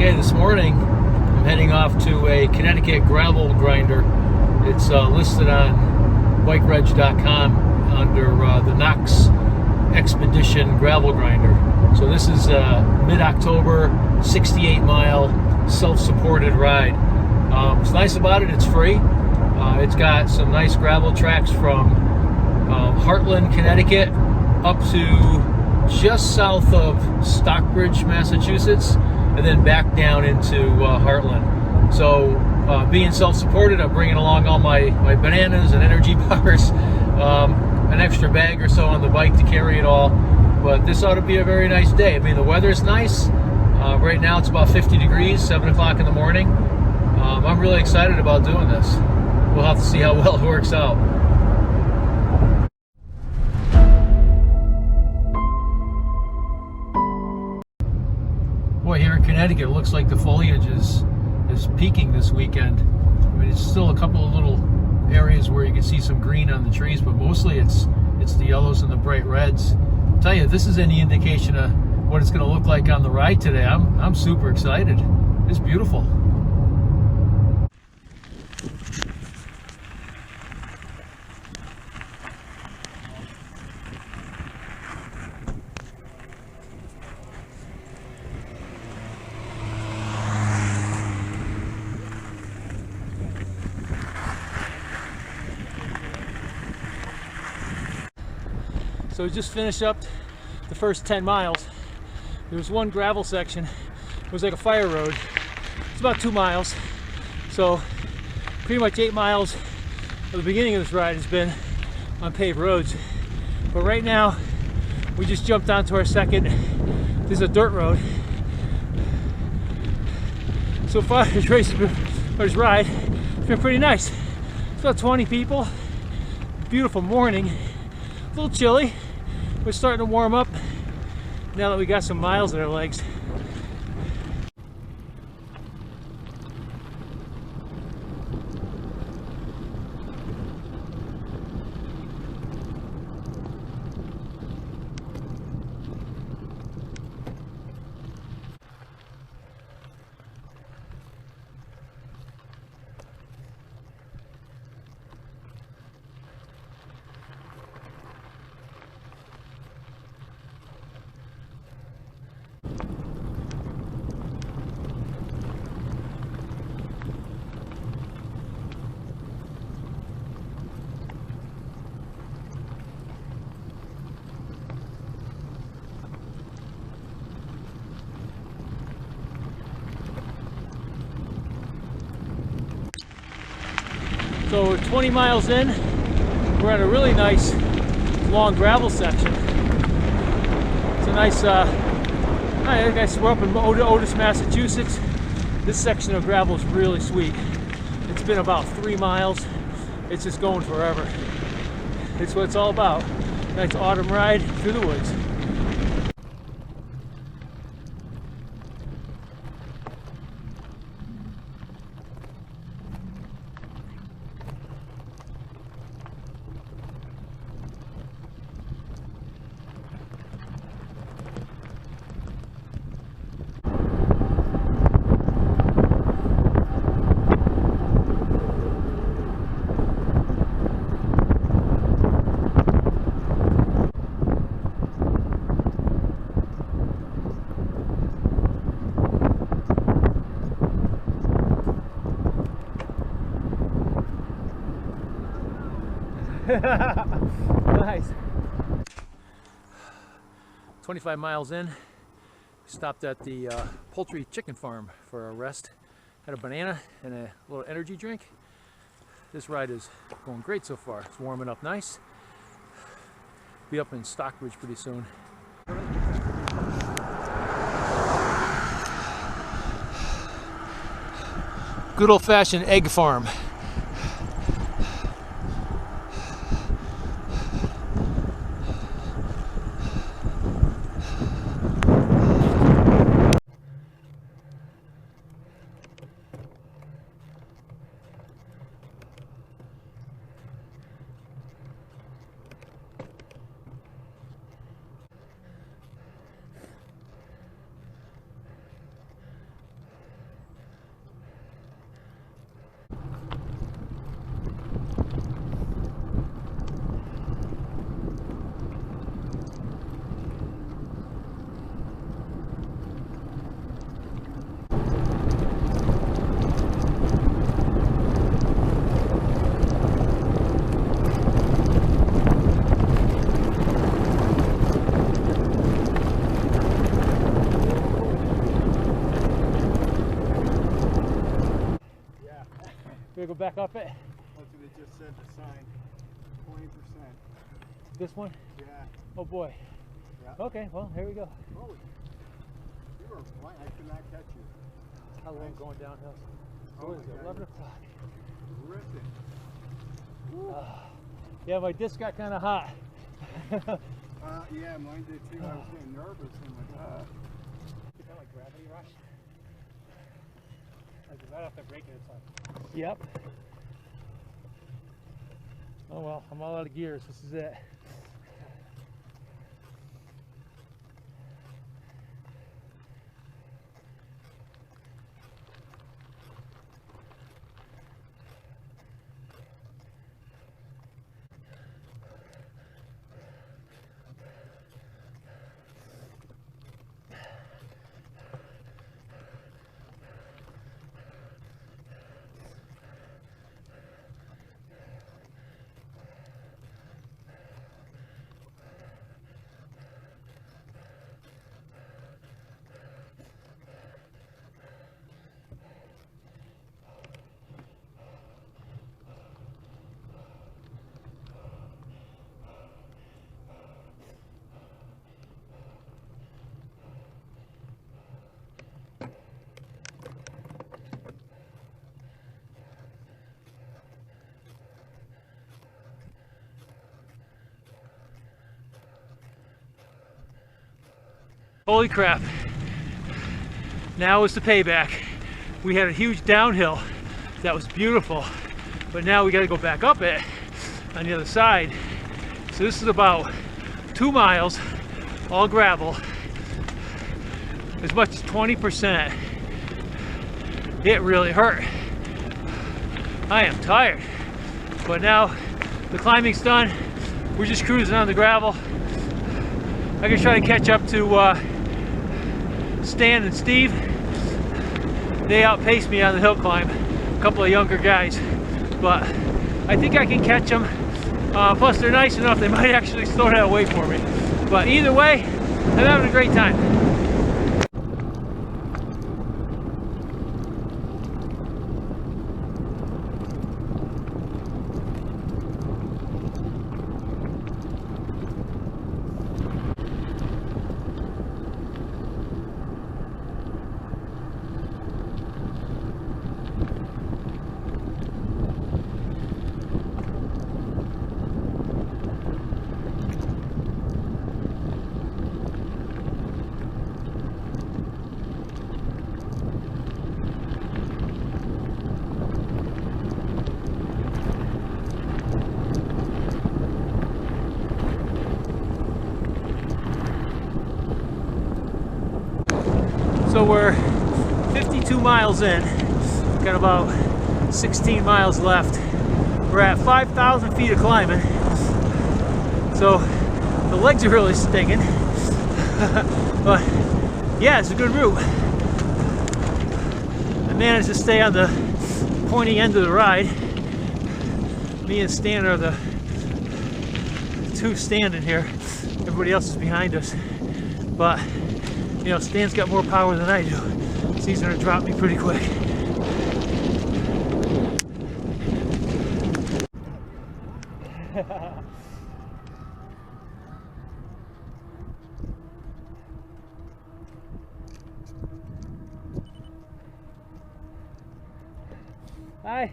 Okay, this morning I'm heading off to a Connecticut Gravel Grinder. It's listed on bikereg.com under the Knox Expedition Gravel Grinder. So this is a mid-October 68-mile self-supported ride. What's nice about it, it's free. It's got some nice gravel tracks from Hartland, Connecticut up to just south of Stockbridge, Massachusetts, and then back down into Hartland. So being self-supported, I'm bringing along all my bananas and energy bars, an extra bag or so on the bike to carry it all. But this ought to be a very nice day. I mean, the weather's nice. Right now it's about 50 degrees, 7 o'clock in the morning. I'm really excited about doing this. We'll have to see how well it works out. Boy, here in Connecticut, it looks like the foliage is peaking this weekend. I mean, it's still a couple of little areas where you can see some green on the trees, but mostly it's the yellows and the bright reds. I'll tell you, this is any indication of what it's going to look like on the ride today. I'm super excited. It's beautiful. So we just finished up the first 10 miles. There was one gravel section. It was like a fire road. It's about 2 miles. So pretty much 8 miles of the beginning of this ride has been on paved roads. But right now, we just jumped onto our second. This is a dirt road. So far, this race has been, or this ride, it's been pretty nice. It's about 20 people. Beautiful morning. A little chilly. We're starting to warm up now that we got some miles in our legs. So we're 20 miles in. We're at a really nice long gravel section. It's a nice, I guess we're up in Otis, Massachusetts. This section of gravel is really sweet. It's been about 3 miles. It's just going forever. It's what it's all about. Nice autumn ride through the woods. Nice. 25 miles in, stopped at the poultry chicken farm for a rest. Had a banana and a little energy drink. This ride is going great so far. It's warming up nice. Be up in Stockbridge pretty soon. Good old-fashioned egg farm. Should I go back up it? That's what it just said, the sign. 20%. This one? Yeah. Oh boy. Yeah. Okay, well, here we go. Oh, you were blind. I could not catch you. I love going downhill. So what is it, 11 o'clock? Terrific. Yeah, my disc got kind of hot. Yeah, mine did too. I was getting nervous. I'm like, Is that like gravity rush? Like right off the brake it's like. Yep. Oh well, I'm all out of gears. This is it. Holy crap. Now is the payback. We had a huge downhill that was beautiful, but now we got to go back up it on the other side. So this is about 2 miles, all gravel, as much as 20%. It really hurt. I am tired, but now the climbing's done. We're just cruising on the gravel. I can try to catch up to Stan and Steve. They outpaced me on the hill climb, a couple of younger guys, but I think I can catch them. Plus they're nice enough, they might actually slow down and wait for me. But either way, I'm having a great time. So we're 52 miles in, got about 16 miles left. We're at 5,000 feet of climbing, so the legs are really stinging. But yeah, it's a good route. I managed to stay on the pointy end of the ride. Me and Stan are the two standing here. Everybody else is behind us. But you know, Stan's got more power than I do, so he's gonna drop me pretty quick. Hi.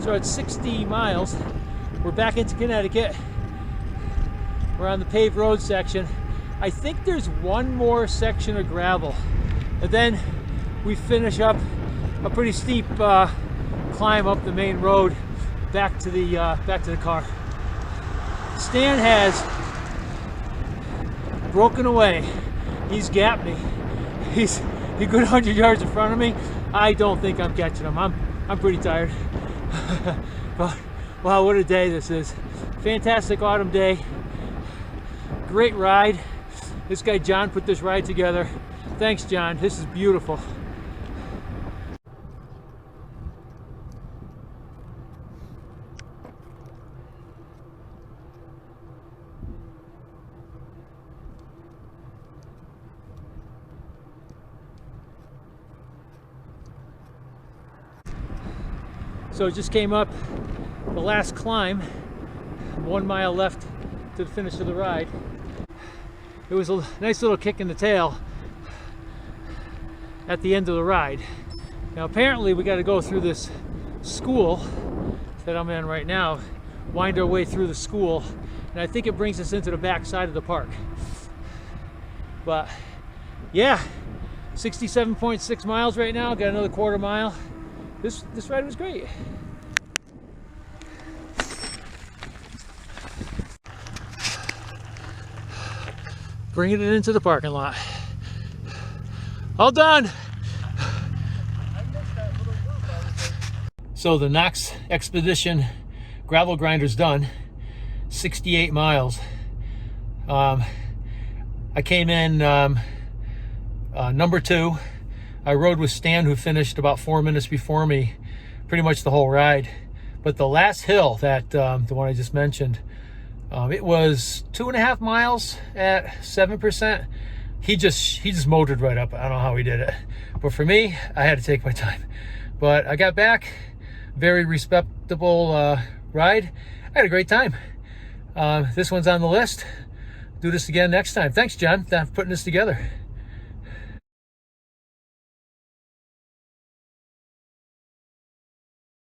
So it's 60 miles. We're back into Connecticut. We're on the paved road section. I think there's one more section of gravel, and then we finish up a pretty steep climb up the main road back to the car. Stan has broken away. He's gapped me. He's a good 100 yards in front of me. I don't think I'm catching him. I'm pretty tired. But wow, what a day this is. Fantastic autumn day. Great ride. This guy John put this ride together. Thanks, John. This is beautiful. So just came up the last climb, 1 mile left to the finish of the ride. It was a nice little kick in the tail at the end of the ride. Now apparently we got to go through this school that I'm in right now, wind our way through the school, and I think it brings us into the back side of the park. But yeah, 67.6 miles right now, got another quarter mile. This ride was great. Bringing it into the parking lot. All done. So the Knox Expedition gravel grinder's done. 68 miles. I came in number 2. I rode with Stan, who finished about 4 minutes before me, pretty much the whole ride. But the last hill, that the one I just mentioned, it was 2.5 miles at 7%. He just motored right up. I don't know how he did it, but for me, I had to take my time. But I got back, very respectable ride. I had a great time. This one's on the list. Do this again next time. Thanks, John, for putting this together.